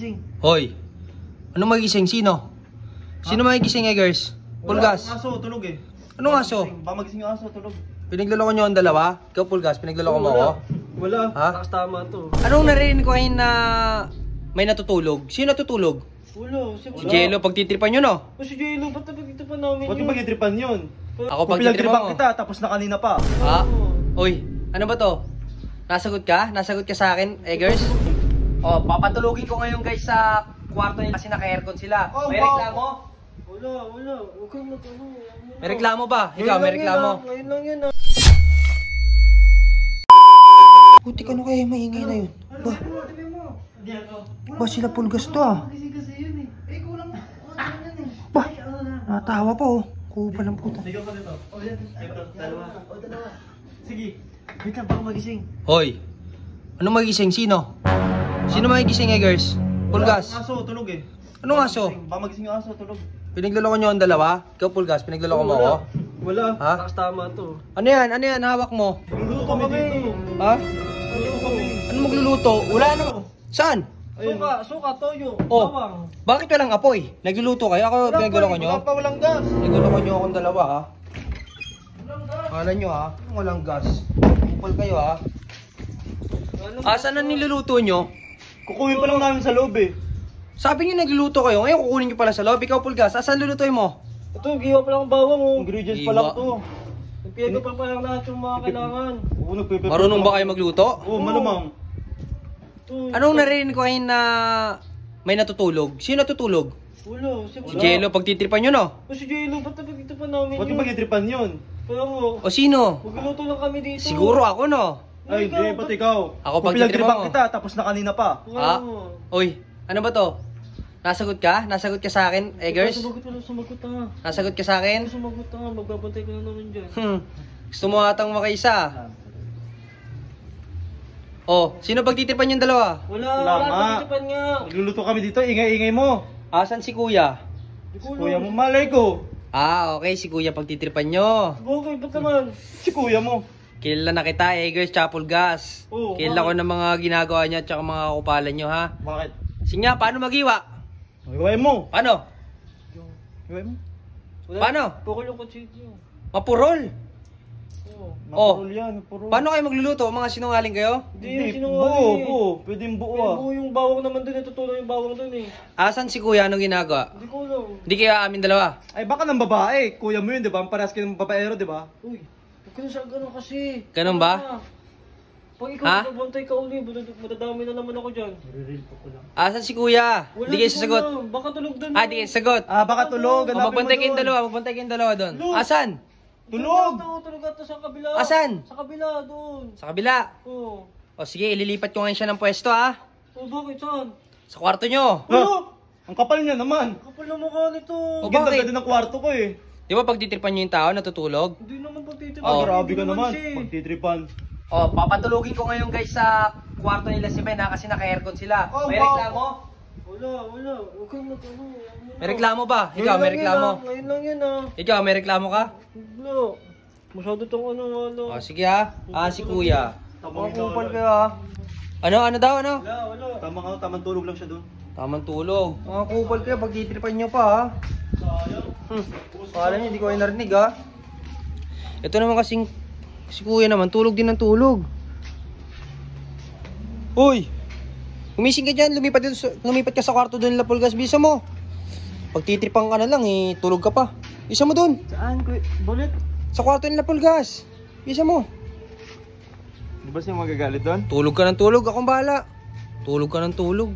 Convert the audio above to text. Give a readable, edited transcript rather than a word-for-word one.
magising. Hoy, ano magising? Sino? Sino magising, Eggers? Pulgas. Aso, tulog eh. Anong aso? Baka magising yung aso, tulog. Pinagloloko nyo ang dalawa? Ikaw, Pulgas, pinagloloko mo ako? Wala. Ha? Takas tama to. Anong narinig ko kayo na may natutulog? Sino natutulog? Wala. Si Jello, pagtitripan nyo, no? O si Jello, ba't napag-itipan namin yun? Ba't pag-itipan yun? Ako pagtitripan mo. kita, tapos na kanina pa. Ha? Uy, ano ba to? Nasagot ka? Nasagot ka sa akin, Eggers? Oh, papatulogin ko ngayon guys sa kwarto nila kasi naka-aircon sila. May reklamo? Wala. Huwag kang mag-ano. May reklamo ba? Ikaw, may reklamo? Ngayon lang yan. Puti ka na kayo, maingay na yun. Ba? Ba sila Pulgas to ah? Ba? Natawa pa oh. Kupa ng puta. Ligaw ka dito. Dalawa. Sige. Wait lang, baka magising. Hoy, ano magising? Sino? Sino magising, Eggers? Pulgas. Aso, tulog eh. Anong aso? Baka magising yung aso, tulog. Pinagloloko nyo ang dalawa? Ikaw, Pulgas, pinagloloko mo ako? Wala. Ha? Takas tama to. Ano yan? Ano yan? Hawak mo? Magluluto kami dito. Ha? Magluluto kami. Ano magluluto? Wala na. Saan? Suka, toyo, Oh, bawang. bakit walang apoy? Nagluluto kayo? Ako pinagloloko nyo? Wala pa, walang gas. Pinagloloko nyo akong dalawa ha? Kala nyo ha? Walang gas. Kupal kayo ha? Saan na niluluto nyo? Kukuhin pa lang namin sa loob eh. Sabi nyo nagluluto kayo, ngayon kukunin nyo pala sa loob. Ikaw, Pulgas, saan lulutuin mo? Ito, giwa pa lang ang bawang oh. Ingredients pa Giwa. lang to. Nagpiego pa lang lahat yung mga kailangan. Oo, nagpiego. Marunong ba kayo magluto? Oo, malamang. Anong narinig ko kayo na may natutulog? Sino natutulog? Wala, Si Jello, pagtitripan nyo no? O si Jello, ba't napag-itipan namin yun? Ba't napag-itipan yun? Kaya mo. O sino? Magluluto lang kami dito. Siguro ako no? Ay, hindi, ba't ikaw? Ako pagtitripan mo. kita, tapos na kanina pa. Ha? Uy, ano ba to? Nasagot ka? Nasagot ka sa akin, Eggers? Sumagot ha. Nasagot ka sa akin? Sumagot ha, magbabantay ka na naman dyan. Gusto mo atang makaisa? Oh, sino pagtitipan yung dalawa? Wala pag-itipan nga. Magluluto kami dito, ingay-ingay mo. Asan si Kuya? Kuya mo, malay ko. Okay, si Kuya pagtitripan nyo. Okay, ba't naman? Si kuya mo. Kilala na kita, Eggers, Chapulgas. Oo, Kilala ko ng mga ginagawa niya at saka mga kupalan nyo, ha? Bakit? Sige nga, paano magiwa? Gawin mo. Paano? Gawin mo. Paano? Pukul yung kutsilyo. Mapurol. Mapurol yan, mapurol. Paano kayo magluluto? Mga sinungaling kayo? Hindi, buo. Pwede yung buo ah. Buo yung bawang naman dun, natutunan yung bawang dun eh. Asan si Kuya? Anong ginagawa? Hindi ko alam. Hindi kayo amin dalawa? Ay baka ng babae, kuya mo yun, di ba? Parehas kayo ng babaero, di ba? Uy, huwag ka na siya ganun kasi. Ganun ba? Pag ikaw nagbantay ka uli, matadami na naman ako dyan. Asan si Kuya? Wala, Hindi kayo sasagot. Baka tulog dun. Di kayo sasagot. Baka tulog. Magbantay kayong dalawa, magbantay kayong dalawa doon. Asan? Tulog! Tulog ata sa kabila. Asan? Sa kabila, doon. Sa kabila. Oo. O sige, ililipat ko ngayon siya ng pwesto ha. Bakit saan? Sa kwarto nyo. Ang kapal niya naman. Kapal na mukha nito. O bakit? Ganda ng kwarto ko eh. Di ba pagtitripan nyo yung tao, natutulog? Hindi naman pagtitripan. Grabe ka naman. Pagtitripan. O, papatulogin ko ngayon guys sa kwarto nila si Ben ha, kasi naka-aircon sila. May reklamo? Wala. Huwag kang mag-ano. May reklamo ba? Ikaw, may reklamo? Ngayon lang yan ah. Ikaw, may reklamo ka? Wala. Masyado tong ano. O, sige ha. Si Kuya. Makakupal kayo ha. Ano daw, ano? Wala. Tamang tulog lang siya doon. Tamang tulog. Makakupal kayo, pagtitripan nyo pa ha. Kala nyo, hindi ko kayo narinig ha. Ito naman kasing si Kuya naman, tulog din ng tulog. Uy! Gumising ka dyan, lumipat ka sa kwarto doon nila Pulgas. Bisa mo. Pagtitripan ka na lang tulog ka pa. Bisa mo doon. Saan? Bulit? Sa kwarto nila Pulgas. Bisa mo. Di ba siya magagalit doon? Tulog ka ng tulog, akong bahala. Tulog ka ng tulog.